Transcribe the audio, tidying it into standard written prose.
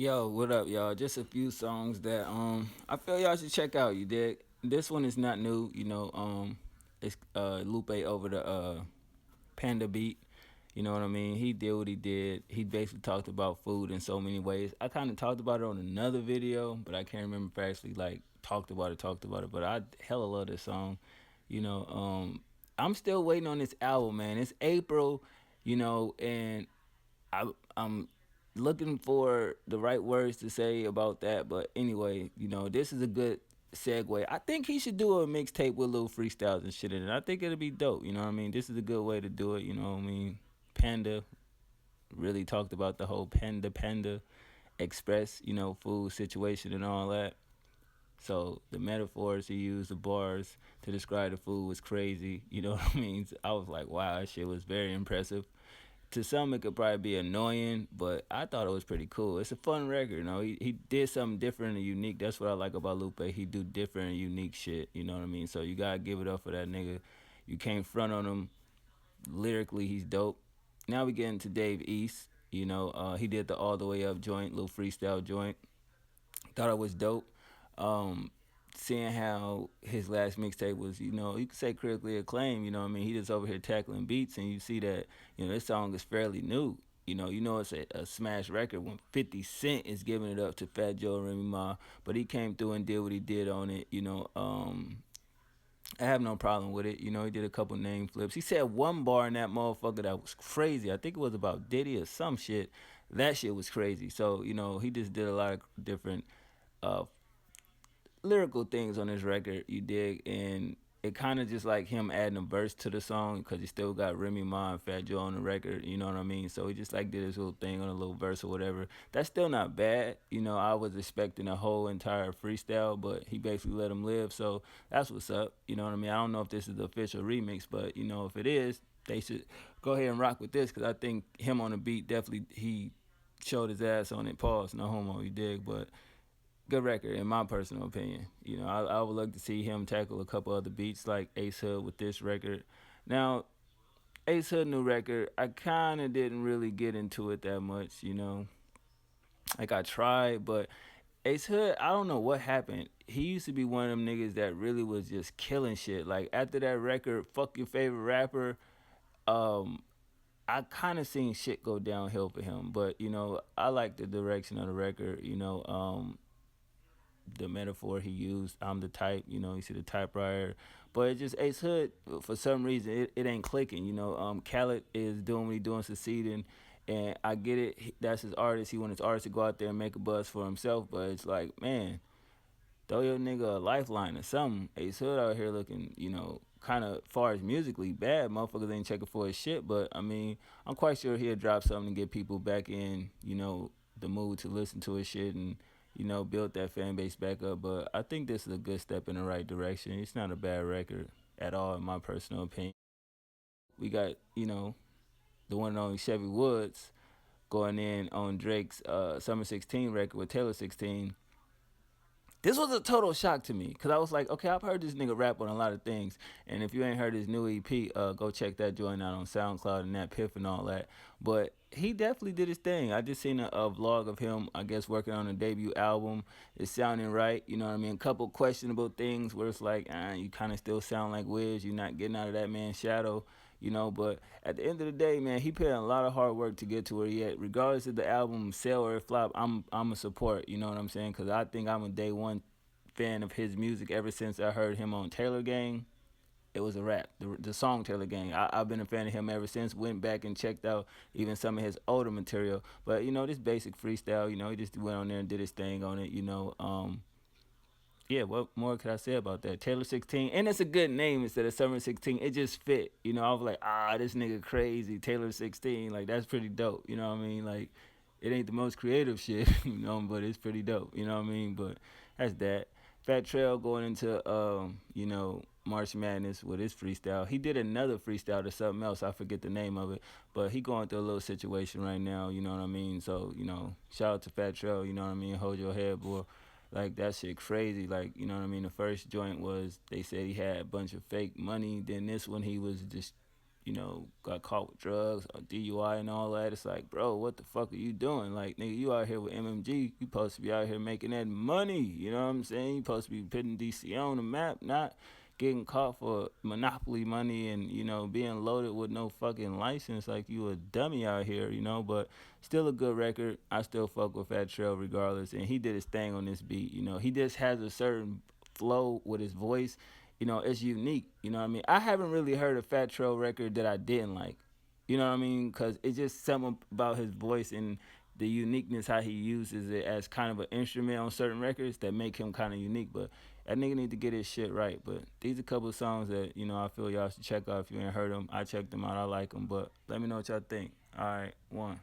Yo, what up, y'all? Just a few songs that I feel y'all should check out. You dig? This one is not new. It's Lupe over the Panda beat. You know what I mean? He did what he did. He basically talked about food in so many ways. I kind of talked about it on another video, but I can't remember if I actually like talked about it. But I hella love this song. You know, I'm still waiting on this album, man. It's April, and I'm looking for the right words to say about that. But anyway, this is a good segue. I think he should do a mixtape with little freestyles and shit in it. I think it'll be dope. You know what I mean? This is a good way to do it. You know what I mean? Panda really talked about the whole Panda Express, food situation and all that. So the metaphors he used, the bars to describe the food was crazy. You know what I mean? So I was like, wow, that shit was very impressive. To some, it could probably be annoying, but I thought it was pretty cool. It's a fun record, He did something different and unique. That's what I like about Lupe. He do different and unique shit. You know what I mean? So you gotta give it up for that nigga. You can't front on him. Lyrically, he's dope. Now we get into Dave East. He did the All the Way Up joint, little freestyle joint. Thought it was dope. Um, Seeing how his last mixtape was, you could say critically acclaimed. You know what I mean? He just over here tackling beats, and you see that, this song is fairly new. It's a smash record when 50 Cent is giving it up to Fat Joe and Remy Ma, but he came through and did what he did on it. I have no problem with it. He did a couple name flips. He said one bar in that motherfucker that was crazy. I think it was about Diddy or some shit. That shit was crazy. So, he just did a lot of different uh, lyrical things on this record, you dig, and it kind of just like him adding a verse to the song because he still got Remy Ma and Fat Joe on the record, you know what I mean? So he just like did his little thing on a little verse or whatever. That's still not bad, I was expecting a whole entire freestyle, but he basically let him live, so that's what's up, you know what I mean? I don't know if this is the official remix, but if it is, they should go ahead and rock with this because I think him on the beat definitely he showed his ass on it. Pause, no homo, you dig, but good record in my personal opinion. I would like to see him tackle a couple other beats like Ace Hood with this record. Now, Ace Hood new record, I kind of didn't really get into it that much. Like I tried, but Ace Hood, I don't know what happened. He used to be one of them niggas that really was just killing shit. Like after that record, Fuck Your Favorite Rapper, um, I kind of seen shit go downhill for him. But I like the direction of the record. The metaphor he used. I'm the type, you see the typewriter. But it just Ace Hood, for some reason, it ain't clicking. Khaled is doing what he doing, succeeding. And I get it. That's his artist. He wants his artist to go out there and make a buzz for himself. But it's like, man, throw your nigga a lifeline or something. Ace Hood out here looking, kind of far as musically bad. Motherfuckers ain't checking for his shit. But I mean, I'm quite sure he'll drop something to get people back in, the mood to listen to his shit and build that fan base back up. But I think this is a good step in the right direction. It's not a bad record at all, in my personal opinion. We got the one and only Chevy Woods going in on Drake's Summer 16 record with Taylor 16. This was a total shock to me because I was like, okay, I've heard this nigga rap on a lot of things, and if you ain't heard his new EP, go check that joint out on SoundCloud and that Piff and all that. But he definitely did his thing. I just seen a vlog of him, I guess, working on a debut album. It's sounding right, you know what I mean? A couple questionable things where it's like, you kind of still sound like Wiz. You're not getting out of that man's shadow. But at the end of the day, man, he put in a lot of hard work to get to where he at. Regardless of the album sell or flop, I'm a support. You know what I'm saying? Because I think I'm a day one fan of his music ever since I heard him on Taylor Gang. It was a rap. The song Taylor Gang. I've been a fan of him ever since. Went back and checked out even some of his older material. But this basic freestyle, he just went on there and did his thing on it. Yeah, what more could I say about that? Taylor 16, and it's a good name instead of Summer 16. It just fit. I was like, this nigga crazy. Taylor 16, like that's pretty dope. You know what I mean? Like, it ain't the most creative shit, but it's pretty dope. You know what I mean? But that's that. Fat Trail going into March Madness with his freestyle. He did another freestyle to something else. I forget the name of it, but he going through a little situation right now. You know what I mean? So shout out to Fat Trail. You know what I mean? Hold your head, boy. Like that shit crazy. Like, you know what I mean? The first joint was they said he had a bunch of fake money. Then this one he was just got caught with drugs or DUI and all that. It's like, bro, what the fuck are you doing? Like, nigga, you out here with MMG. You supposed to be out here making that money. You know what I'm saying? You supposed to be putting DC on the map, not getting caught for monopoly money and being loaded with no fucking license. Like, you a dummy out here. But still a good record. I still fuck with Fat Trail regardless, and he did his thing on this beat. He just has a certain flow with his voice. It's unique. You know what I mean? I haven't really heard a Fat Trail record that I didn't like. You know what I mean? Because it's just something about his voice and the uniqueness how he uses it as kind of an instrument on certain records that make him kind of unique. But that nigga need to get his shit right. But these are a couple of songs that I feel y'all should check out if you ain't heard them. I checked them out. I like them. But let me know what y'all think. All right, one.